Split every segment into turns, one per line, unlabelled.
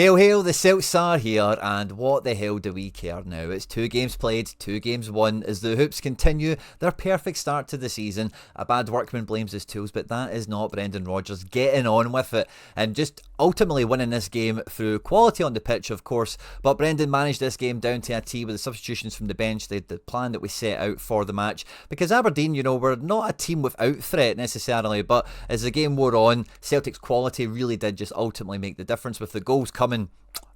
Hail, hail, the Celts are here, and what the hell do we care now? It's 2 games played, 2 games won, as the Hoops continue their perfect start to the season. A bad workman blames his tools, but that is not Brendan Rodgers getting on with it, and just ultimately winning this game through quality on the pitch, of course. But Brendan managed this game down to a T with the substitutions from the bench, the plan that we set out for the match, because Aberdeen, were not a team without threat necessarily, but as the game wore on, Celtic's quality really did just ultimately make the difference, with the goals coming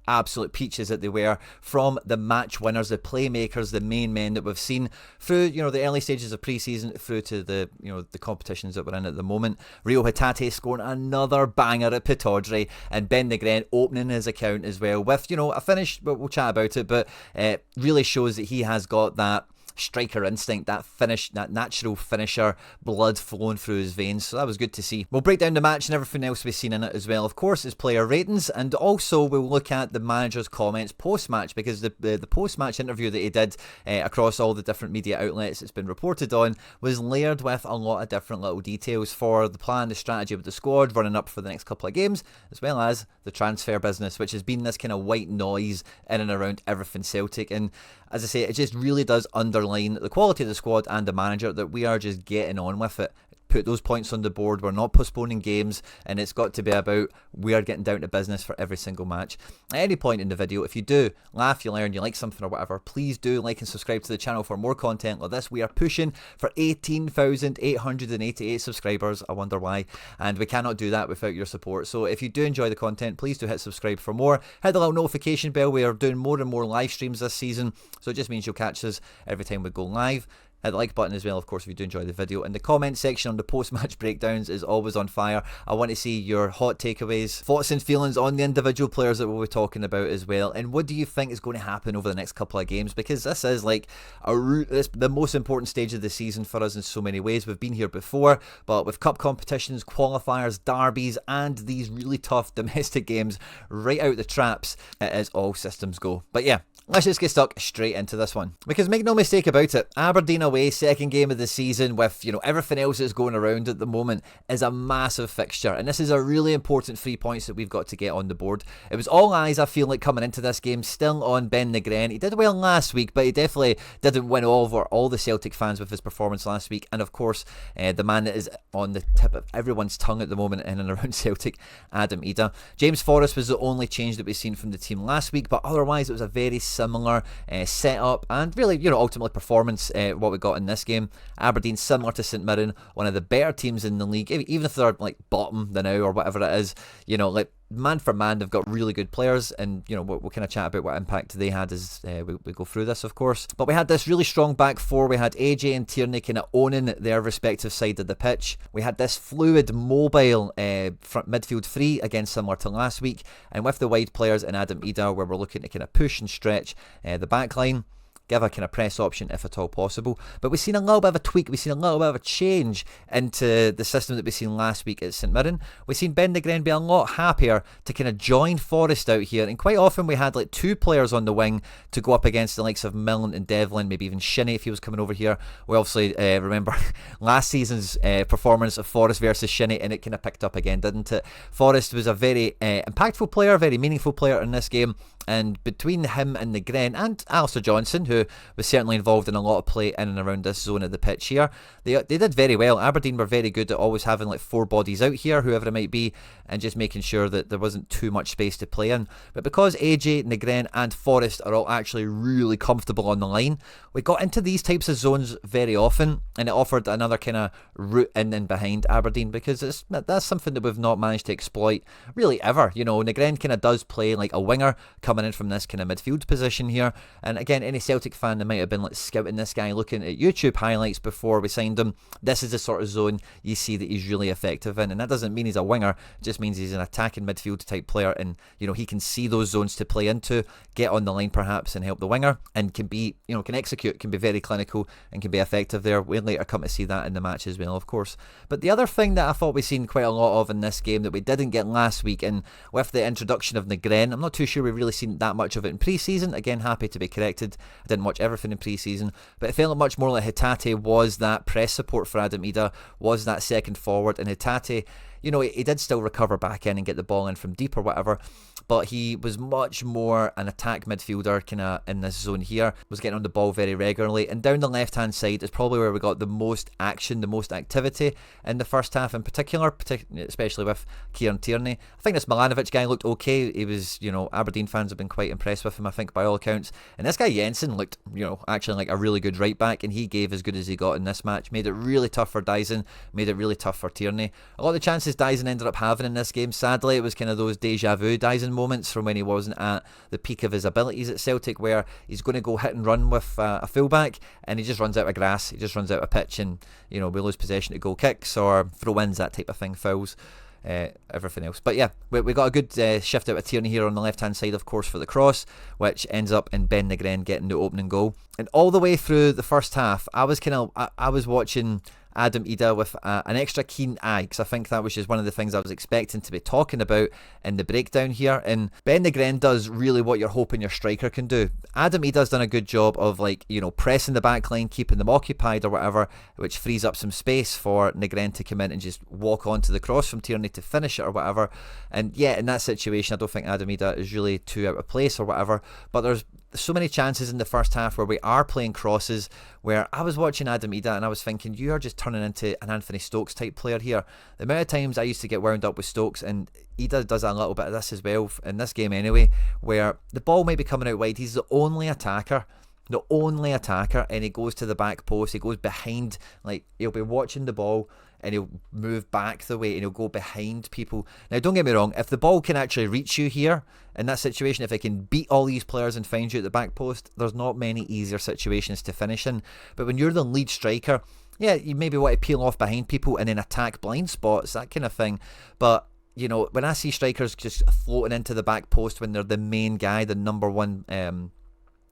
absolute peaches that they were from the match winners, the playmakers, the main men that we've seen through the early stages of pre-season through to the the competitions that we're in at the moment. Reo Hatate scoring another banger at Pittodrie, and Ben Nygren opening his account as well with a finish. We'll chat about it, but it really shows that he has got that striker instinct, that finish, that natural finisher blood flowing through his veins. So that was good to see. We'll break down the match and everything else we've seen in it as well. Of course, it's player ratings, and also we'll look at the manager's comments post-match, because the post-match interview that he did across all the different media outlets it's been reported on was layered with a lot of different little details for the plan, the strategy with the squad running up for the next couple of games, as well as the transfer business, which has been this kind of white noise in and around everything Celtic. And as I say, it just really does underline the quality of the squad and the manager, that we are just getting on with it. Put those points on the board. We're not postponing games, and it's got to be about we are getting down to business for every single match. At any point in the video, if you do laugh, you learn, you like something or whatever, please do like and subscribe to the channel for more content like this. We are pushing for 18,888 subscribers. I wonder why, and we cannot do that without your support. So if you do enjoy the content, please do hit subscribe for more. Hit the little notification bell. We are doing more and more live streams this season, so it just means you'll catch us every time we go live. Hit the like button as well, of course, if you do enjoy the video. And the comment section on the post-match breakdowns is always on fire. I want to see your hot takeaways, thoughts and feelings on the individual players that we'll be talking about as well. And what do you think is going to happen over the next couple of games? Because this is like the most important stage of the season for us in so many ways. We've been here before, but with cup competitions, qualifiers, derbies, and these really tough domestic games right out the traps, it is all systems go. But yeah, let's just get stuck straight into this one. Because make no mistake about it, Aberdeen away, second game of the season, with everything else that's going around at the moment, is a massive fixture, and this is a really important 3 points that we've got to get on the board. It was all eyes, I feel like, coming into this game still on Ben Nygren. He did well last week, but he definitely didn't win over all the Celtic fans with his performance last week. And of course, the man that is on the tip of everyone's tongue at the moment in and around Celtic, Adam Idah. James Forrest was the only change that we've seen from the team last week, but otherwise it was a very similar setup and really ultimately performance what we got in this game. Aberdeen, similar to St Mirren, one of the better teams in the league, even if they're like bottom the now or whatever it is, like man for man, they've got really good players, and we'll kind of chat about what impact they had as we go through this, of course. But we had this really strong back four. We had AJ and Tierney kind of owning their respective side of the pitch. We had this fluid, mobile front midfield three, again similar to last week, and with the wide players in Adam Idah, where we're looking to kind of push and stretch the back line, give a kind of press option if at all possible. But we've seen a little bit of a tweak, we've seen a little bit of a change into the system that we've seen last week at St Mirren. We've seen Ben Nygren be a lot happier to kind of join Forrest out here, and quite often we had like 2 players on the wing to go up against the likes of Milne and Devlin, maybe even Shinnie if he was coming over here. We obviously remember last season's performance of Forrest versus Shinnie, and it kind of picked up again, didn't it? Forrest was a very impactful player, very meaningful player in this game, and between him and Nygren and Alistair Johnson, who was certainly involved in a lot of play in and around this zone of the pitch here, they did very well. Aberdeen were very good at always having like 4 bodies out here, whoever it might be, and just making sure that there wasn't too much space to play in. But because AJ, Nygren and Forrest are all actually really comfortable on the line, we got into these types of zones very often, and it offered another kind of route in and behind Aberdeen, because that's something that we've not managed to exploit really ever. Nygren kind of does play like a winger coming in from this kind of midfield position here, and again, any Celtic fan that might have been like scouting this guy, looking at YouTube highlights before we signed him, this is the sort of zone you see that he's really effective in. And that doesn't mean he's a winger, it just means he's an attacking midfield type player, and he can see those zones to play into, get on the line perhaps and help the winger, and can be can execute, can be very clinical and can be effective there. We'll later come to see that in the match as well, of course. But the other thing that I thought we've seen quite a lot of in this game that we didn't get last week, and with the introduction of Nygren, I'm not too sure we've really seen that much of it in pre-season. Again, happy to be corrected, I didn't watch everything in pre-season, but it felt much more like Hatate was that press support for Adam Idah, was that second forward, and Hatate, you know, he did still recover back in and get the ball in from deep or whatever, but he was much more an attack midfielder kind of in this zone here, was getting on the ball very regularly, and down the left hand side is probably where we got the most action, the most activity in the first half in particular, especially with Kieran Tierney. I think this Milanovic guy looked okay. He was, you know, Aberdeen fans have been quite impressed with him, I think, by all accounts, and this guy Jensen looked, you know, actually like a really good right back, and he gave as good as he got in this match, made it really tough for Dyson, made it really tough for Tierney. A lot of the chances Dyson ended up having in this game, sadly, it was kind of those deja vu Dyson moments from when he wasn't at the peak of his abilities at Celtic, where he's going to go hit and run with a fullback and he just runs out of grass, he just runs out of pitch, and you know, we lose possession to goal kicks or throw-ins, that type of thing, fouls, everything else. But yeah, we got a good shift out of Tierney here on the left hand side, of course, for the cross, which ends up in Ben Nygren getting the opening goal. And all the way through the first half, I was watching Adam Ida with an extra keen eye, because I think that was just one of the things I was expecting to be talking about in the breakdown here. And Ben Nygren does really what you're hoping your striker can do. Adam Ida's done a good job of, like, you know, pressing the back line, keeping them occupied or whatever, which frees up some space for Nygren to come in and just walk onto the cross from Tierney to finish it or whatever. And yeah, in that situation, I don't think Adam Ida is really too out of place or whatever, but there's so many chances in the first half where we are playing crosses, where I was watching Adam Ida and I was thinking, you are just turning into an Anthony Stokes type player here. The amount of times I used to get wound up with Stokes, and Ida does a little bit of this as well in this game anyway, where the ball might be coming out wide, he's the only attacker, and he goes to the back post, he goes behind, like he'll be watching the ball and he'll move back the way and he'll go behind people. Now don't get me wrong, if the ball can actually reach you here in that situation, if it can beat all these players and find you at the back post, there's not many easier situations to finish in. But when you're the lead striker, yeah, you maybe want to peel off behind people and then attack blind spots, that kind of thing. But you know, when I see strikers just floating into the back post when they're the main guy, the number one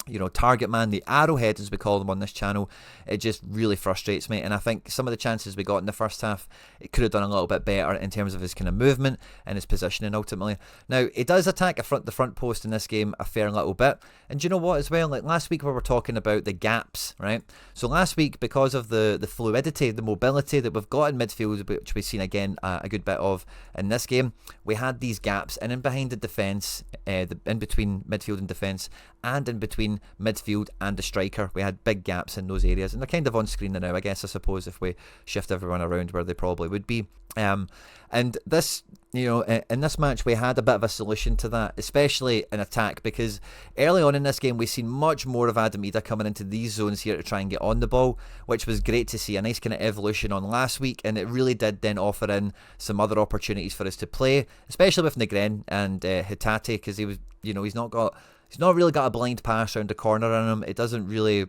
you know, target man, the arrowhead as we call them on this channel, it just really frustrates me. And I think some of the chances we got in the first half, it could have done a little bit better in terms of his kind of movement and his positioning ultimately. Now, he does attack the front post in this game a fair little bit. And do you know what as well? Like last week we were talking about the gaps, right? So last week, because of the fluidity, the mobility that we've got in midfield, which we've seen again a good bit of in this game, we had these gaps in and behind the defence, in between midfield and defence, and in between midfield and the striker. We had big gaps in those areas, and they're kind of on screen now, I guess, I suppose, if we shift everyone around where they probably would be. And this, you know, in this match we had a bit of a solution to that, especially in attack, because early on in this game we seen much more of Adam Ida coming into these zones here to try and get on the ball, which was great to see, a nice kind of evolution on last week, and it really did then offer in some other opportunities for us to play, especially with Nygren and Hatate, because he was, you know, he's not really got a blind pass around the corner on him. It doesn't really,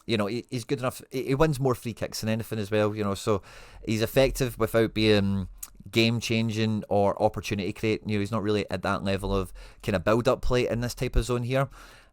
you know, he's good enough. He wins more free kicks than anything as well, you know, so he's effective without being game changing or opportunity creating. You know, he's not really at that level of kind of build up play in this type of zone here.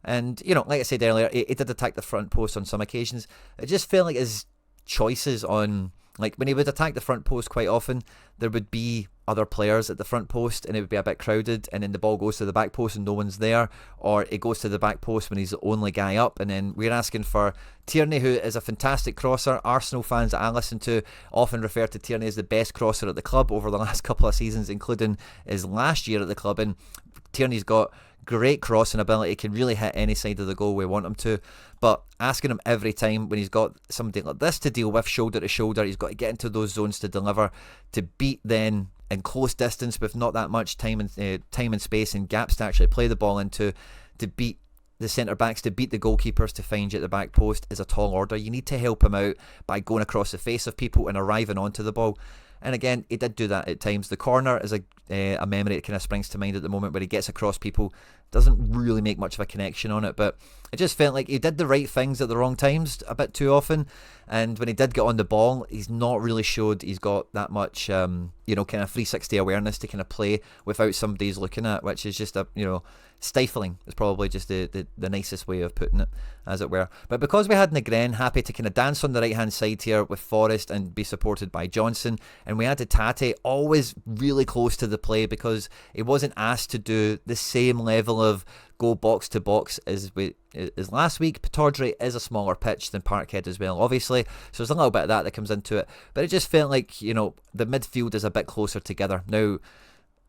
And, you know, like I said earlier, he did attack the front post on some occasions. It just felt like his choices on, like when he would attack the front post quite often, there would be other players at the front post and it would be a bit crowded, and then the ball goes to the back post and no one's there, or it goes to the back post when he's the only guy up, and then we're asking for Tierney, who is a fantastic crosser. Arsenal fans that I listen to often refer to Tierney as the best crosser at the club over the last couple of seasons, including his last year at the club, and Tierney's got great crossing ability, can really hit any side of the goal we want him to, but asking him every time when he's got somebody like this to deal with shoulder to shoulder, he's got to get into those zones to deliver, to beat then in close distance with not that much time and space and gaps to actually play the ball into, to beat the centre backs, to beat the goalkeepers, to find you at the back post is a tall order. You need to help him out by going across the face of people and arriving onto the ball. And again, he did do that at times. The corner is a memory that kind of springs to mind at the moment, where he gets across people, doesn't really make much of a connection on it, but it just felt like he did the right things at the wrong times a bit too often. And when he did get on the ball, he's not really showed he's got that much, you know, kind of 360 awareness to kind of play without somebody's looking at, which is just stifling is probably just the nicest way of putting it, as it were. But because we had Nygren happy to kind of dance on the right hand side here with Forrest and be supported by Johnson, and we had Hatate always really close to the play because he wasn't asked to do the same level of go box to box as last week. Pittodrie is a smaller pitch than Parkhead as well, obviously, so there's a little bit of that comes into it, but it just felt like, the midfield is a bit closer together. Now,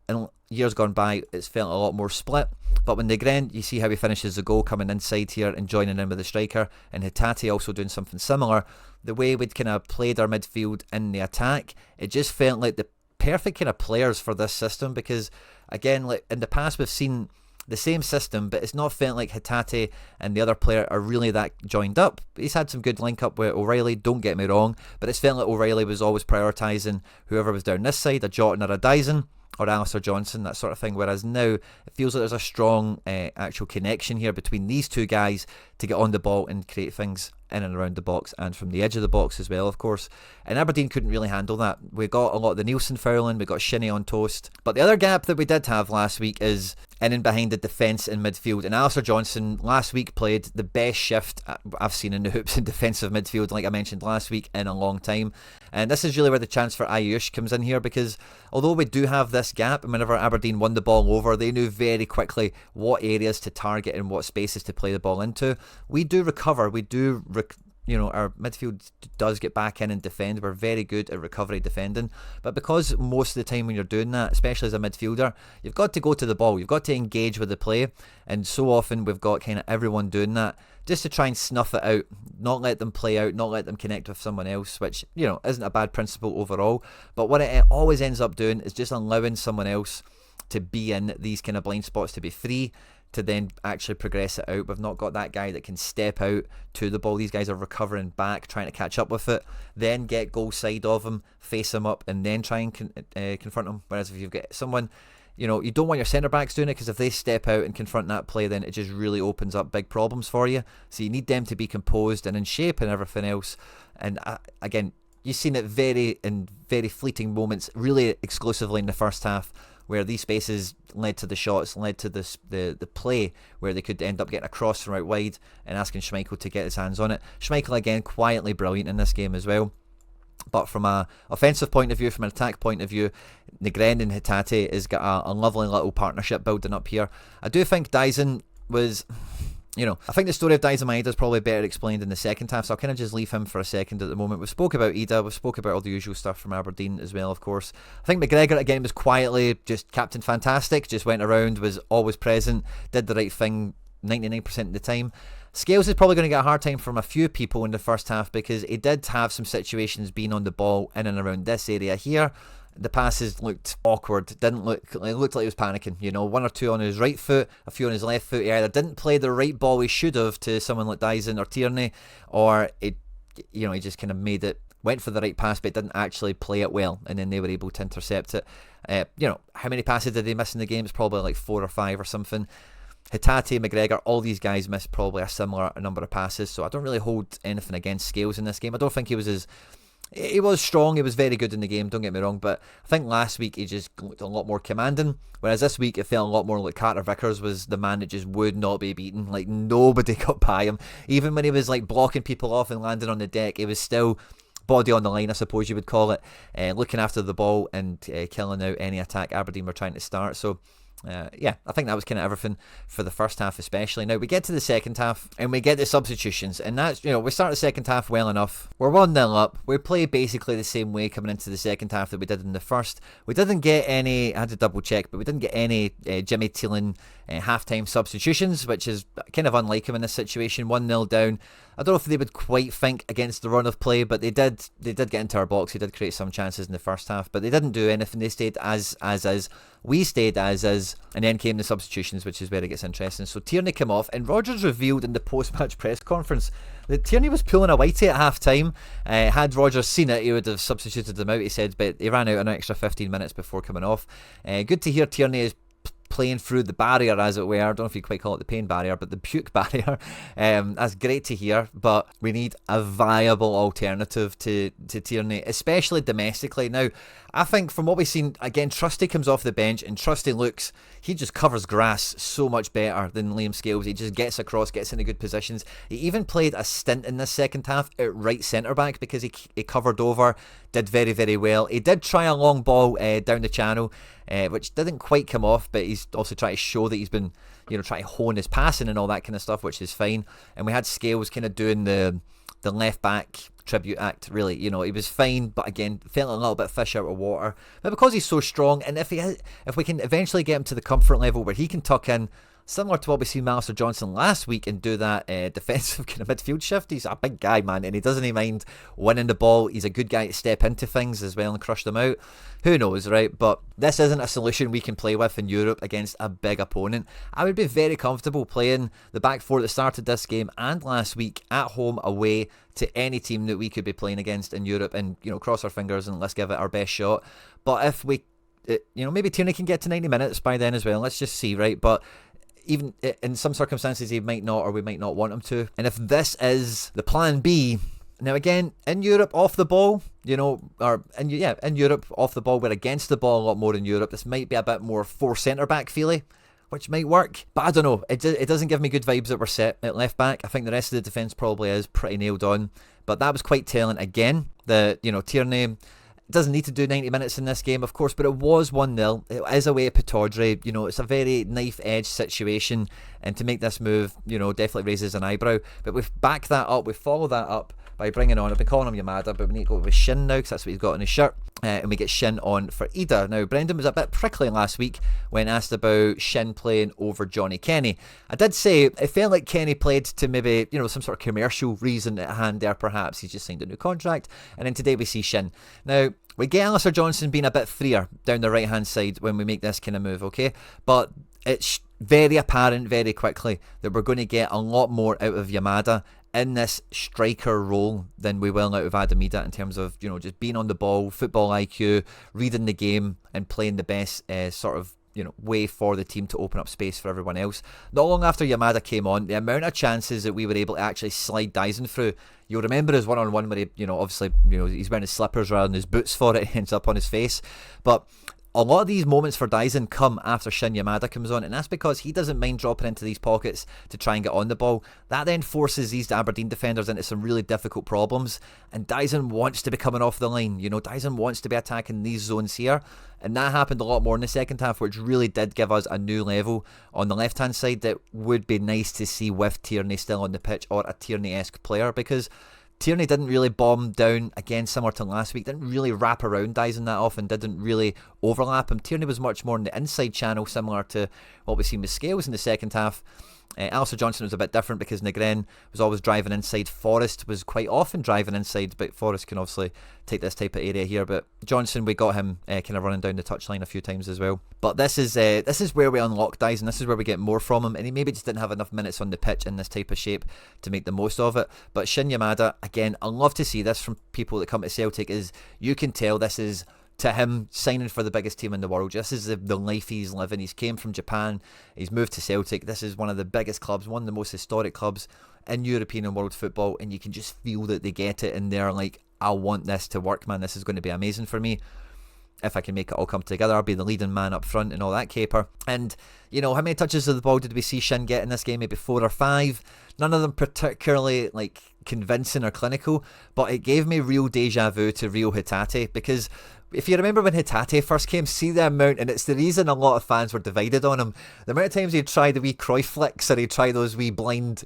in years gone by, it's felt a lot more split, but when Nygren, you see how he finishes the goal coming inside here and joining in with the striker, and Hatate also doing something similar, the way we'd kind of played our midfield in the attack, it just felt like the perfect kind of players for this system, because again, like in the past we've seen the same system, but it's not felt like Hatate and the other player are really that joined up. He's had some good link up with O'Reilly, don't get me wrong, but it's felt like O'Reilly was always prioritising whoever was down this side, a Jotton or a Dyson or Alistair Johnson, that sort of thing, whereas now it feels like there's a strong actual connection here between these two guys to get on the ball and create things in and around the box and from the edge of the box as well, of course. And Aberdeen couldn't really handle that. We got a lot of the Nielsen fouling, we got Shinnie on toast. But the other gap that we did have last week is in and behind the defence in midfield. And Alistair Johnson last week played the best shift I've seen in the hoops in defensive midfield, like I mentioned last week, in a long time. And this is really where the chance for Ayush comes in here, because although we do have this gap, and whenever Aberdeen won the ball over, they knew very quickly what areas to target and what spaces to play the ball into. We do recover, our midfield does get back in and defend. We're very good at recovery defending, but because most of the time when you're doing that, especially as a midfielder, you've got to go to the ball, you've got to engage with the play, and so often we've got kind of everyone doing that just to try and snuff it out, not let them play out, not let them connect with someone else, which isn't a bad principle overall, but what it always ends up doing is just allowing someone else to be in these kind of blind spots, to be free, to then actually progress it out. We've not got that guy that can step out to the ball. These guys are recovering back, trying to catch up with it, then get goal side of him, face him up, and then try and confront him. Whereas if you've got someone, you don't want your centre backs doing it, because if they step out and confront that play, then it just really opens up big problems for you. So you need them to be composed and in shape and everything else. And again, you've seen it in very fleeting moments, really exclusively in the first half, where these spaces led to the shots, led to the play, where they could end up getting a cross from out wide and asking Schmeichel to get his hands on it. Schmeichel, again, quietly brilliant in this game as well. But from an offensive point of view, from an attack point of view, Nygren and Hatate has got a lovely little partnership building up here. I do think Dyson was... I think the story of Dyson Maeda is probably better explained in the second half, so I'll kind of just leave him for a second at the moment. We've spoke about Ida, we've spoke about all the usual stuff from Aberdeen as well, of course. I think McGregor, again, was quietly just Captain Fantastic, just went around, was always present, did the right thing 99% of the time. Scales is probably going to get a hard time from a few people in the first half, because he did have some situations being on the ball in and around this area here. The passes looked awkward, it looked like he was panicking, one or two on his right foot, a few on his left foot. He either didn't play the right ball he should have to someone like Dyson or Tierney, or he just kind of went for the right pass but didn't actually play it well, and then they were able to intercept it. How many passes did they miss in the game? It's probably like 4 or 5 or something. Hatate, McGregor, all these guys missed probably a similar number of passes, so I don't really hold anything against Scales in this game. I don't think he was strong, he was very good in the game, don't get me wrong, but I think last week he just looked a lot more commanding, whereas this week it felt a lot more like Carter Vickers was the man that just would not be beaten. Like, nobody got by him. Even when he was like blocking people off and landing on the deck, it was still body on the line, I suppose you would call it, looking after the ball and killing out any attack Aberdeen were trying to start. So I think that was kind of everything for the first half especially. Now we get to the second half and we get the substitutions, and that's, we start the second half well enough. We're 1-0 up. We play basically the same way coming into the second half that we did in the first. We didn't get any, I had to double check, but we didn't get any Jimmy Thielen half-time substitutions, which is kind of unlike him in this situation. 1-0 down. I don't know if they would quite think against the run of play, but they did get into our box. They did create some chances in the first half, but they didn't do anything. They stayed as is. We stayed as is, and then came the substitutions, which is where it gets interesting. So Tierney came off, and Rodgers revealed in the post-match press conference that Tierney was pulling a whitey at half-time. Had Rodgers seen it, he would have substituted him out, he said, but he ran out an extra 15 minutes before coming off. Good to hear Tierney is playing through the barrier, as it were. I don't know if you quite call it the pain barrier, but the puke barrier. That's great to hear, but we need a viable alternative to Tierney, especially domestically. Now, I think from what we've seen, again, Trusty comes off the bench, and Trusty he just covers grass so much better than Liam Scales. He just gets across, gets into good positions. He even played a stint in this second half at right centre-back because he covered over, did very, very well. He did try a long ball down the channel, which didn't quite come off, but he's also trying to show that he's been try to hone his passing and all that kind of stuff, which is fine. And we had Scales kind of doing the left back tribute act, really. He was fine, but again, felt a little bit fish out of water. But because he's so strong, and if we can eventually get him to the comfort level where he can tuck in, similar to what we seen Alistair Johnston last week, and do that defensive kind of midfield shift. He's a big guy, man, and he doesn't even mind winning the ball. He's a good guy to step into things as well and crush them out. Who knows, right? But this isn't a solution we can play with in Europe against a big opponent. I would be very comfortable playing the back four that started this game and last week at home, away, to any team that we could be playing against in Europe, and cross our fingers and let's give it our best shot. But if we, maybe Tierney can get to 90 minutes by then as well. Let's just see, right? But even in some circumstances he might not, or we might not want him to. And if this is the plan B, now again, in Europe, off the ball, in Europe, off the ball, we're against the ball a lot more in Europe. This might be a bit more 4 centre-back feely, which might work. But I don't know. It doesn't give me good vibes that we're set at left back. I think the rest of the defence probably is pretty nailed on. But that was quite telling again. Tierney doesn't need to do 90 minutes in this game, of course, but it was 1-0. It is away at Pittodrie. It's a very knife-edge situation, and to make this move, definitely raises an eyebrow. But we've backed that up. We follow that up by bringing on, I've been calling him Yamada, but we need to go with Shin now, because that's what he's got on his shirt. And we get Shin on for Ida. Now, Brendan was a bit prickly last week when asked about Shin playing over Johnny Kenny. I did say it felt like Kenny played to maybe, some sort of commercial reason at hand there, perhaps. He's just signed a new contract. And then today we see Shin. Now, we get Alistair Johnston being a bit freer down the right-hand side when we make this kind of move, okay? But it's very apparent very quickly that we're going to get a lot more out of Yamada in this striker role than we will out of Adamida, in terms of, just being on the ball, football IQ, reading the game, and playing the best way for the team to open up space for everyone else. Not long after Yamada came on, the amount of chances that we were able to actually slide Dyson through. You'll remember his one-on-one where he, obviously, he's wearing his slippers rather than his boots for it. It ends up on his face. But a lot of these moments for Dyson come after Shin Yamada comes on, and that's because he doesn't mind dropping into these pockets to try and get on the ball. That then forces these Aberdeen defenders into some really difficult problems, and Dyson wants to be coming off the line. Dyson wants to be attacking these zones here, and that happened a lot more in the second half, which really did give us a new level on the left-hand side that would be nice to see with Tierney still on the pitch, or a Tierney-esque player, because Tierney didn't really bomb down, again similar to last week, didn't really wrap around Dyson that often, didn't really overlap him. Tierney was much more in the inside channel, similar to what we've seen with Scales in the second half. Alistair Johnston was a bit different because Nygren was always driving inside. Forrest was quite often driving inside, but Forrest can obviously take this type of area here. But Johnston, we got him kind of running down the touchline a few times as well. But this is where we unlock Dyson. This is where we get more from him, and he maybe just didn't have enough minutes on the pitch in this type of shape to make the most of it. But Shin Yamada, again, I love to see this from people that come to Celtic, is you can tell this is, to him, signing for the biggest team in the world. This is the life he's living. He's came from Japan, he's moved to Celtic. This is one of the biggest clubs, one of the most historic clubs in European and world football, and you can just feel that they get it, and they're like, I want this to work, man. This is going to be amazing for me. If I can make it all come together, I'll be the leading man up front and all that caper. And, how many touches of the ball did we see Shin get in this game? Maybe 4 or 5. None of them particularly, convincing or clinical, but it gave me real deja vu to Reo Hatate, because if you remember when Hatate first came, see the amount, and it's the reason a lot of fans were divided on him, the amount of times he'd try the wee Cruyff flicks, or he'd try those wee blind,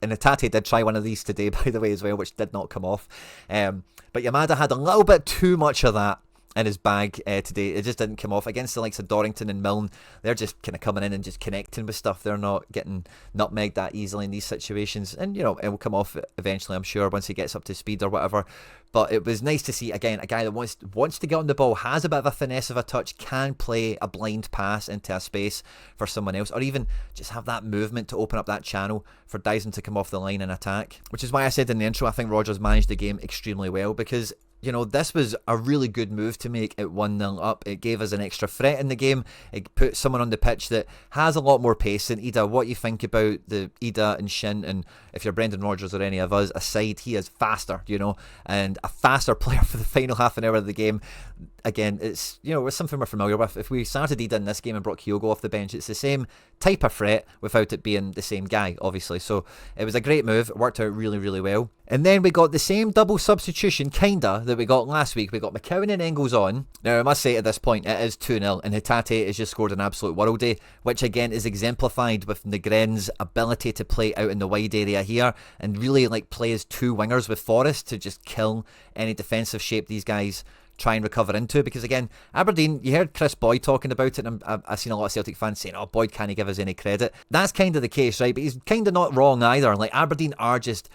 and Hatate did try one of these today, by the way, as well, which did not come off. But Yamada had a little bit too much of that in his bag today. It just didn't come off. Against the likes of Dorrington and Milne, they're just kind of coming in and just connecting with stuff. They're not getting nutmegged that easily in these situations, and it will come off eventually, I'm sure, once he gets up to speed or whatever. But it was nice to see, again, a guy that wants to get on the ball, has a bit of a finesse of a touch, can play a blind pass into a space for someone else, or even just have that movement to open up that channel for Dyson to come off the line and attack. Which is why I said in the intro, I think Rodgers managed the game extremely well, because this was a really good move to make it 1-0 up. It gave us an extra threat in the game. It put someone on the pitch that has a lot more pace than Ida. What you think about the Ida and Shin, and if you're Brendan Rodgers or any of us aside, he is faster, and a faster player for the final half an hour of the game. again, it's, it's something we're familiar with. If we started Ida in this game and brought Kyogo off the bench, it's the same type of threat without it being the same guy, obviously. So it was a great move. It worked out really, really well. And then we got the same double substitution, kinda, that we got last week. We got McCowan and Engels on. Now, I must say at this point, it is 2-0, and Hatate has just scored an absolute worldie, which again is exemplified with Nygren's ability to play out in the wide area here and really play as two wingers with Forrest to just kill any defensive shape these guys try and recover into. Because again, Aberdeen, you heard Chris Boyd talking about it, and I've seen a lot of Celtic fans saying, oh, Boyd can't give us any credit. That's kind of the case, right? But he's kind of not wrong either. Aberdeen are just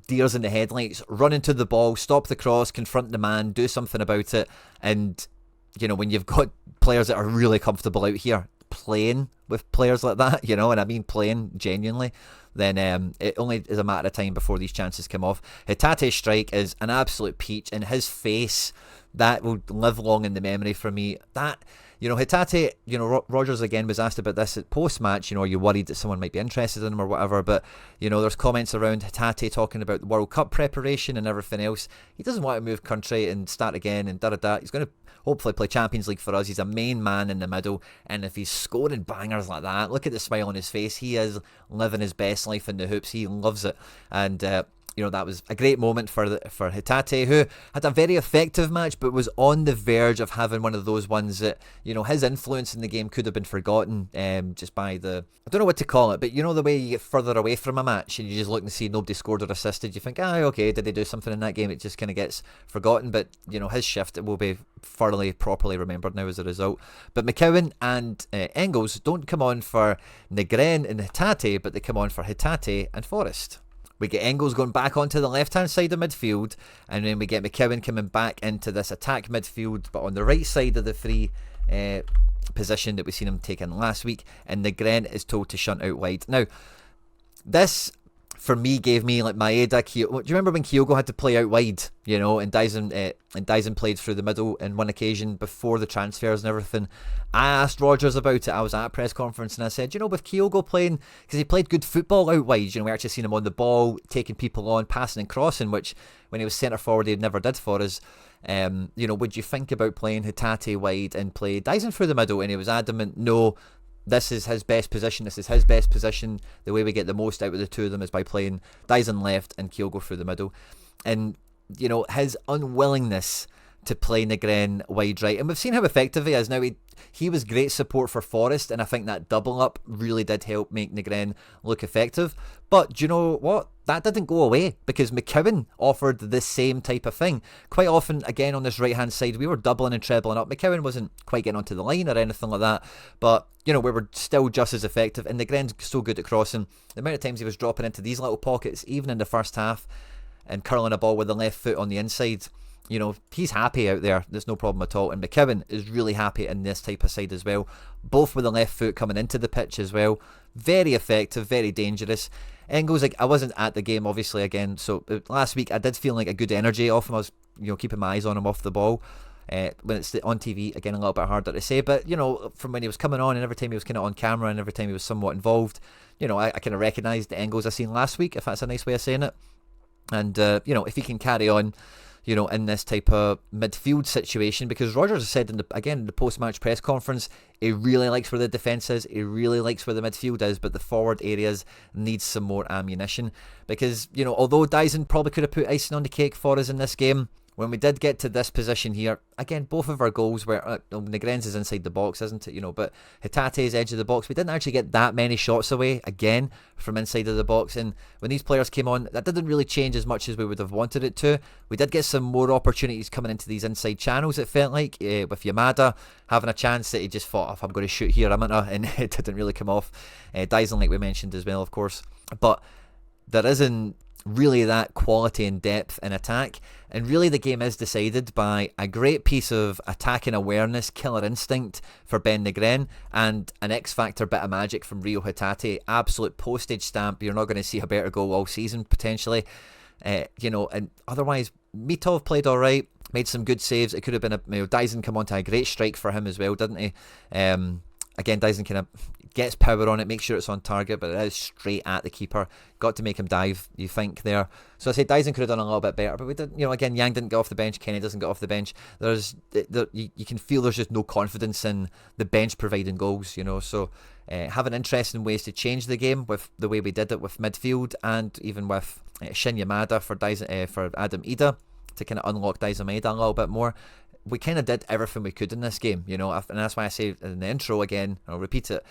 deers in the headlights, run into the ball, stop the cross, confront the man, do something about it. And when you've got players that are really comfortable out here playing with players like that, and I mean playing genuinely, then it only is a matter of time before these chances come off. Hatate's strike is an absolute peach, and his face, that will live long in the memory for me. That, Hatate, Rodgers again was asked about this at post-match, are you worried that someone might be interested in him or whatever, but, there's comments around Hatate talking about the World Cup preparation and everything else. He doesn't want to move country and start again and da-da-da. He's going to hopefully play Champions League for us. He's a main man in the middle, and if he's scoring bangers like that, look at the smile on his face. He is living his best life in the hoops. He loves it, and that was a great moment for Hatate, who had a very effective match, but was on the verge of having one of those ones that, his influence in the game could have been forgotten just by I don't know what to call it, but the way you get further away from a match and you just look and see nobody scored or assisted, you think, okay, did they do something in that game? It just kind of gets forgotten, but, his shift, it will be thoroughly, properly remembered now as a result. But McCowan and Engels don't come on for Nygren and Hatate, but they come on for Hatate and Forrest. We get Engels going back onto the left-hand side of midfield, and then we get McCowan coming back into this attack midfield, but on the right side of the free position that we've seen him taking last week, and Nygren is told to shunt out wide. Now, this, for me, gave me Maeda, Kyogo. Do you remember when Kyogo had to play out wide, and Dyson played through the middle in one occasion before the transfers and everything? I asked Rodgers about it. I was at a press conference and I said, with Kyogo playing, because he played good football out wide, we actually seen him on the ball, taking people on, passing and crossing, which when he was centre forward he never did for us. Would you think about playing Hatate wide and play Dyson through the middle? And he was adamant, no, this is his best position. This is his best position. The way we get the most out of the two of them is by playing Dyson left and Kyogo through the middle. And, his unwillingness to play Nygren wide right. And we've seen how effective he is. Now, he was great support for Forrest, and I think that double up really did help make Nygren look effective. But do you know what? That didn't go away, because McCowan offered the same type of thing. Quite often, again, on this right-hand side, we were doubling and trebling up. McCowan wasn't quite getting onto the line or anything like that, but, we were still just as effective, and Nygren's so good at crossing. The amount of times he was dropping into these little pockets, even in the first half, and curling a ball with the left foot on the inside, he's happy out there. There's no problem at all. And McCowan is really happy in this type of side as well. Both with the left foot coming into the pitch as well. Very effective, very dangerous. Engels, I wasn't at the game, obviously, again. So last week, I did feel a good energy off him. I was, keeping my eyes on him off the ball. When it's on TV, again, a little bit harder to say. But, from when he was coming on and every time he was kind of on camera and every time he was somewhat involved, I kind of recognised the Engels I seen last week, if that's a nice way of saying it. And, if he can carry on, in this type of midfield situation, because Rodgers has said in the post-match press conference, he really likes where the defence is, he really likes where the midfield is, but the forward areas need some more ammunition. Because, although Dyson probably could have put icing on the cake for us in this game, when we did get to this position here, again, both of our goals were, Nygren's is inside the box, isn't it? But Hatate's edge of the box, we didn't actually get that many shots away, again, from inside of the box. And when these players came on, that didn't really change as much as we would have wanted it to. We did get some more opportunities coming into these inside channels, it felt like, with Yamada having a chance that he just thought, if I'm going to shoot here, I'm gonna, and it didn't really come off. Dyson, like we mentioned as well, of course. But there isn't really that quality and depth in attack, and really the game is decided by a great piece of attacking awareness, killer instinct for Ben Nygren, and an X-Factor bit of magic from Reo Hatate. Absolute postage stamp. You're not going to see a better goal all season, potentially. And otherwise, Mitov played alright, made some good saves. It could have been Dyson come on to a great strike for him as well, didn't he? Again, Dyson kind of gets power on it, make sure it's on target, but it is straight at the keeper. Got to make him dive, you think, there. So I say Dyson could have done a little bit better, but we did, again, Yang didn't get off the bench, Kenny doesn't get off the bench. You can feel there's just no confidence in the bench providing goals, so having interesting ways to change the game with the way we did it with midfield, and even with Shin Yamada for Adam Ida to kind of unlock Dyson Maeda a little bit more. We kind of did everything we could in this game, and that's why I say in the intro again, I'll repeat it,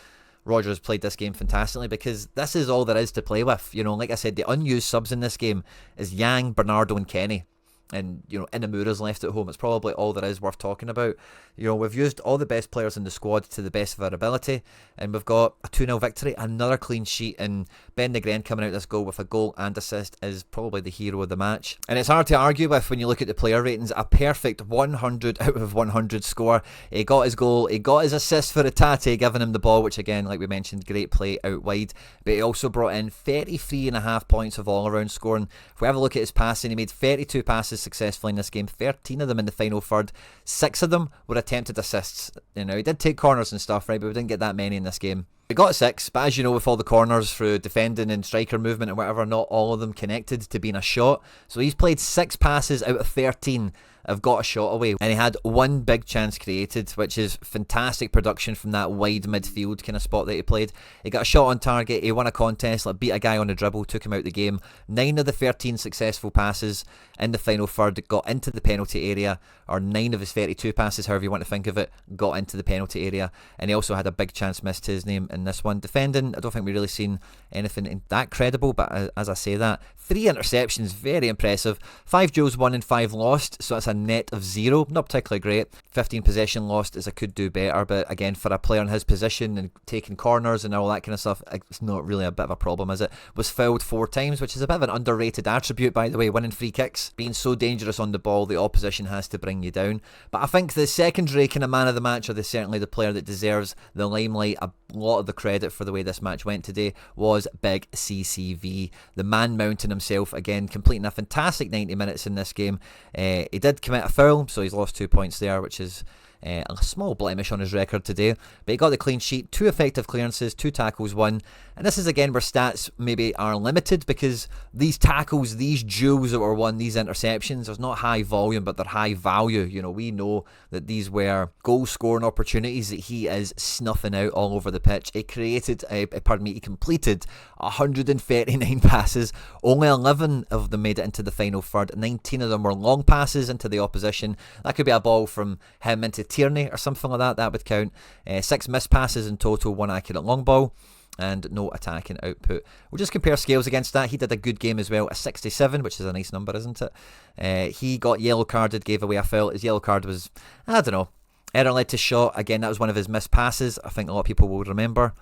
Rodgers played this game fantastically, because this is all there is to play with. Like I said, the unused subs in this game is Yang, Bernardo and Kenny. And, Inamura's left at home. It's probably all there is worth talking about. We've used all the best players in the squad to the best of our ability, and we've got a 2-0 victory, another clean sheet, and Ben Nygren coming out this goal with a goal and assist is probably the hero of the match. And it's hard to argue with when you look at the player ratings. A perfect 100 out of 100 score. He got his goal, he got his assist for Hatate, giving him the ball, which again, like we mentioned, great play out wide. But he also brought in 33.5 points of all-around scoring. If we have a look at his passing, he made 32 passes successfully in this game, 13 of them in the final third, 6 of them were attempted assists. He did take corners and stuff, right, but we didn't get that many in this game. We got 6, but as you know, with all the corners through defending and striker movement and whatever, not all of them connected to being a shot. So he's played 6 passes out of 13 have got a shot away, and he had 1 big chance created, which is fantastic production from that wide midfield kind of spot that he played. He got a shot on target, he won a contest, beat a guy on a dribble, took him out the game. 9 of the 13 successful passes in the final third got into the penalty area, or 9 of his 32 passes, however you want to think of it, got into the penalty area. And he also had a big chance missed to his name in this one. Defending, I don't think we really seen anything that credible, but as I say that, 3 interceptions, very impressive. 5 duels won and 5 lost, so that's a net of 0, not particularly great. 15 possession lost is I could do better, but again, for a player in his position and taking corners and all that kind of stuff, it's not really a bit of a problem, is it? Was fouled 4 times, which is a bit of an underrated attribute, by the way, winning free kicks. Being so dangerous on the ball, the opposition has to bring you down. But I think the secondary kind of man of the match, or certainly the player that deserves the limelight, a lot of the credit for the way this match went today, was Big CCV, the man mountain himself, again completing a fantastic 90 minutes in this game. He did commit a foul, so he's lost 2 points there, which is a small blemish on his record today, but he got the clean sheet, 2 effective clearances, 2 tackles, 1. And this is again where stats maybe are limited, because these tackles, these duels that were won, these interceptions, there's not high volume, but they're high value. We know that these were goal scoring opportunities that he is snuffing out all over the pitch. He completed 139 passes, only 11 of them made it into the final third, 19 of them were long passes into the opposition. That could be a ball from him into Tierney or something like that, that would count. 6 missed passes in total, 1 accurate long ball, and no attacking output. We'll just compare scales against that. He did a good game as well, a 67, which is a nice number, isn't it? He got yellow carded, gave away a foul. His yellow card was, I don't know, error led to shot. Again, that was one of his missed passes. I think a lot of people will remember.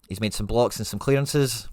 He's made some blocks and some clearances.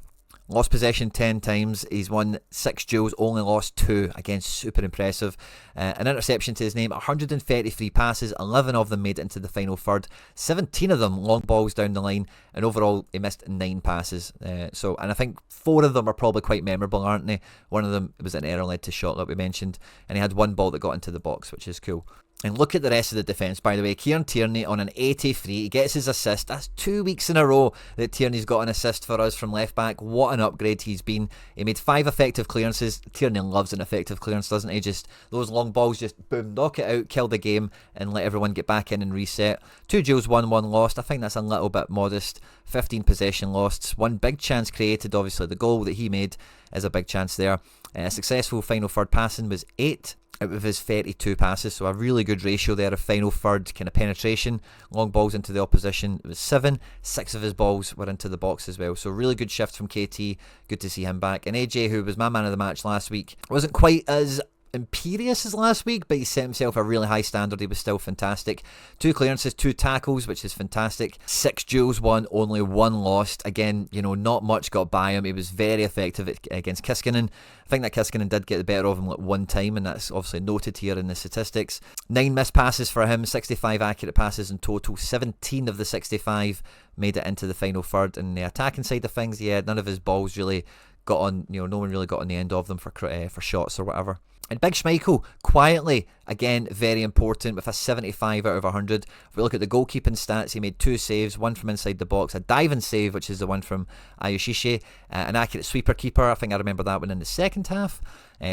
Lost possession 10 times. He's won 6 duels, only lost 2. Again, super impressive. An interception to his name, 133 passes, 11 of them made it into the final third. 17 of them long balls down the line, and overall he missed 9 passes. And I think 4 of them are probably quite memorable, aren't they? One of them was an error led to shot, like we mentioned, and he had 1 ball that got into the box, which is cool. And look at the rest of the defence, by the way. Kieran Tierney on an 83, he gets his assist. That's 2 weeks in a row that Tierney's got an assist for us from left back. What an upgrade he's been. He made 5 effective clearances. Tierney loves an effective clearance, doesn't he? Just those long balls, just boom, knock it out, kill the game, and let everyone get back in and reset. 2 duels, 1 lost. I think that's a little bit modest. 15 possession lost. 1 big chance created, obviously the goal that he made is a big chance there. Successful final third passing was 8 out of his 32 passes, so a really good ratio there of final third kind of penetration. Long balls into the opposition, it was 7. 6 of his balls were into the box as well, so really good shift from KT. Good to see him back. And AJ, who was my man of the match last week, wasn't quite as imperious as last week, but he set himself a really high standard. He was still fantastic. 2 clearances, 2 tackles, which is fantastic. 6 duels won, only 1 lost. Again, not much got by him. He was very effective against Kiskinen. I think that Kiskinen did get the better of him 1 time, and that's obviously noted here in the statistics. 9 missed passes for him, 65 accurate passes in total. 17 of the 65 made it into the final third. And the attacking side of things, none of his balls really got on, no one really got on the end of them for shots or whatever. And Big Schmeichel, quietly, again, very important with a 75 out of 100. If we look at the goalkeeping stats, he made 2 saves, one from inside the box, a diving save, which is the one from Ayushishe, an accurate sweeper keeper. I think I remember that one in the second half.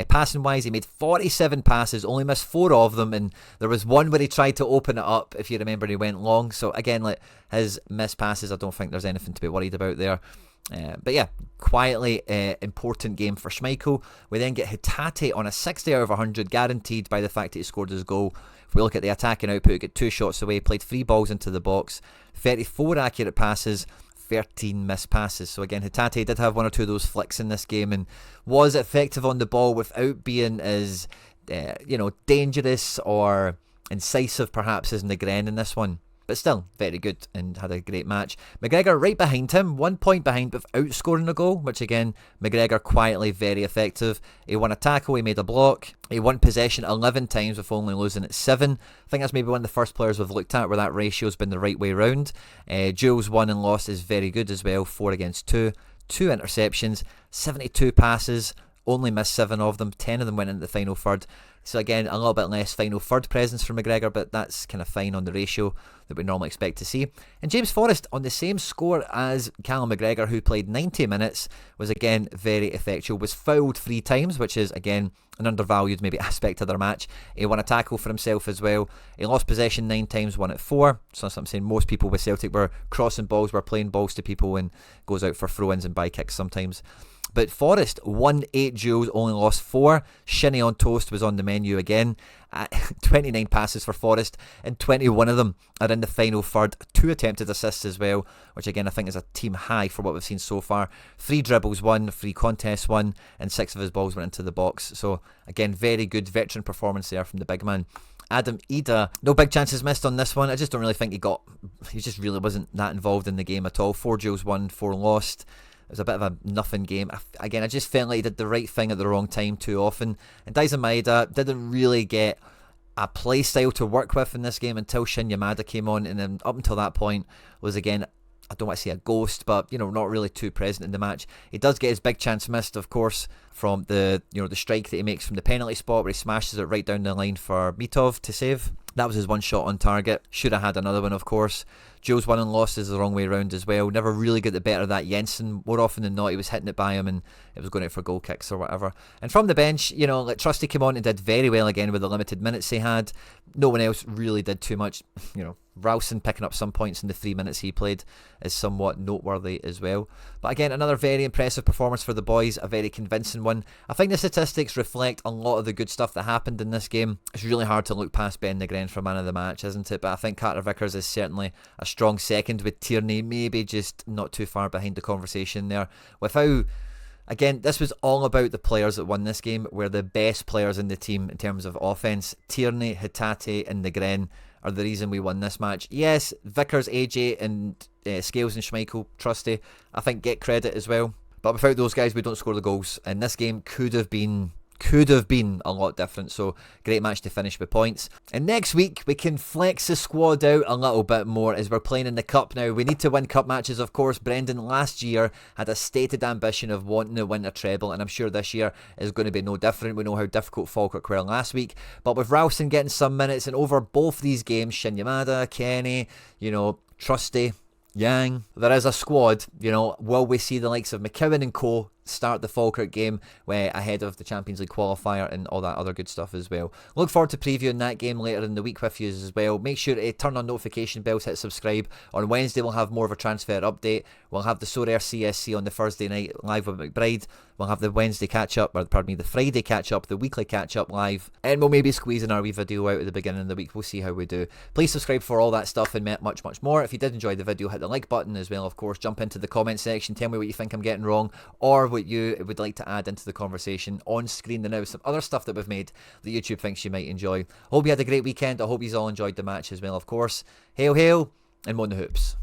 Passing wise, he made 47 passes, only missed 4 of them, and there was one where he tried to open it up, if you remember, he went long. So again, like his missed passes, I don't think there's anything to be worried about there. But yeah, quietly important game for Schmeichel. We then get Hatate on a 60 out of 100, guaranteed by the fact that he scored his goal. If we look at the attacking output, he got 2 shots away, played 3 balls into the box, 34 accurate passes, 13 missed passes. So again, Hatate did have 1 or 2 of those flicks in this game and was effective on the ball without being as dangerous or incisive perhaps as Nygren in this one. But still, very good and had a great match. McGregor right behind him, 1 point behind without scoring a goal, which again, McGregor quietly very effective. He won a tackle, he made a block, he won possession 11 times with only losing it 7. I think that's maybe one of the first players we've looked at where that ratio's been the right way round. Duels won and lost is very good as well, 4 against 2. 2 interceptions, 72 passes, only missed 7 of them, 10 of them went into the final third. So again, a little bit less final third presence for McGregor, but that's kind of fine on the ratio that we normally expect to see. And James Forrest, on the same score as Callum McGregor, who played 90 minutes, was again very effectual, was fouled 3 times, which is again an undervalued maybe aspect of their match. He won a tackle for himself as well. He lost possession 9 times, won it 4. So that's what I'm saying. Most people with Celtic were crossing balls, were playing balls to people and goes out for throw-ins and by kicks sometimes. But Forrest won 8 duels, only lost 4. Shinny on toast was on the menu again. 29 passes for Forrest, and 21 of them are in the final third. 2 attempted assists as well, which again I think is a team high for what we've seen so far. 3 dribbles won, 3 contests won, and 6 of his balls went into the box. So again, very good veteran performance there from the big man. Adam Ida, no big chances missed on this one. I just don't really think he just really wasn't that involved in the game at all. 4 duels won, 4 lost. It was a bit of a nothing game. Again, I just felt like he did the right thing at the wrong time too often. And Daisen Maeda didn't really get a play style to work with in this game until Shin Yamada came on. And then up until that point was, again, I don't want to say a ghost, but not really too present in the match. He does get his big chance missed, of course, from the the strike that he makes from the penalty spot where he smashes it right down the line for Mitov to save. That was his one shot on target. Should have had another one, of course. Joe's won and lost is the wrong way around as well. Never really got the better of that Jensen. More often than not, he was hitting it by him and it was going out for goal kicks or whatever. And from the bench, like Trusty came on and did very well again with the limited minutes he had. No one else really did too much. Ralston picking up some points in the 3 minutes he played is somewhat noteworthy as well. But again, another very impressive performance for the boys, a very convincing one. I think the statistics reflect a lot of the good stuff that happened in this game. It's really hard to look past Ben Nygren for man of the match, isn't it? But I think Carter Vickers is certainly a strong second, with Tierney maybe just not too far behind the conversation there. With how, again, this was all about the players that won this game, were the best players in the team in terms of offence. Tierney, Hatate and Nygren are the reason we won this match. Yes, Vickers, AJ and Scales and Schmeichel, Trusty, I think get credit as well. But without those guys, we don't score the goals. And this game could have been a lot different. So great match to finish with points. And next week we can flex the squad out a little bit more as we're playing in the cup now. We need to win cup matches, of course. Brendan last year had a stated ambition of wanting to win a treble, and I'm sure this year is going to be no different. We know how difficult Falkirk were last week, but with Ralston getting some minutes, and over both these games, Shin Yamada, Kenny, Trusty, Yang, there is a squad. Will we see the likes of McKeown and co start the Falkirk game ahead of the Champions League qualifier and all that other good stuff as well. Look forward to previewing that game later in the week with you as well. Make sure to turn on notification bells, hit subscribe. On Wednesday we'll have more of a transfer update. We'll have the Sorare CSC on the Thursday night live with McBride. We'll have the Wednesday catch up, the Friday catch up, the weekly catch up live, and we'll maybe squeeze in our wee video out at the beginning of the week. We'll see how we do. Please subscribe for all that stuff and much more. If you did enjoy the video, hit the like button as well, of course. Jump into the comment section, tell me what you think I'm getting wrong or what you would like to add into the conversation on screen. And now some other stuff that we've made that YouTube thinks you might enjoy. Hope you had a great weekend. I hope you all enjoyed the match as well, of course. Hail, hail, and Mon the Hoops.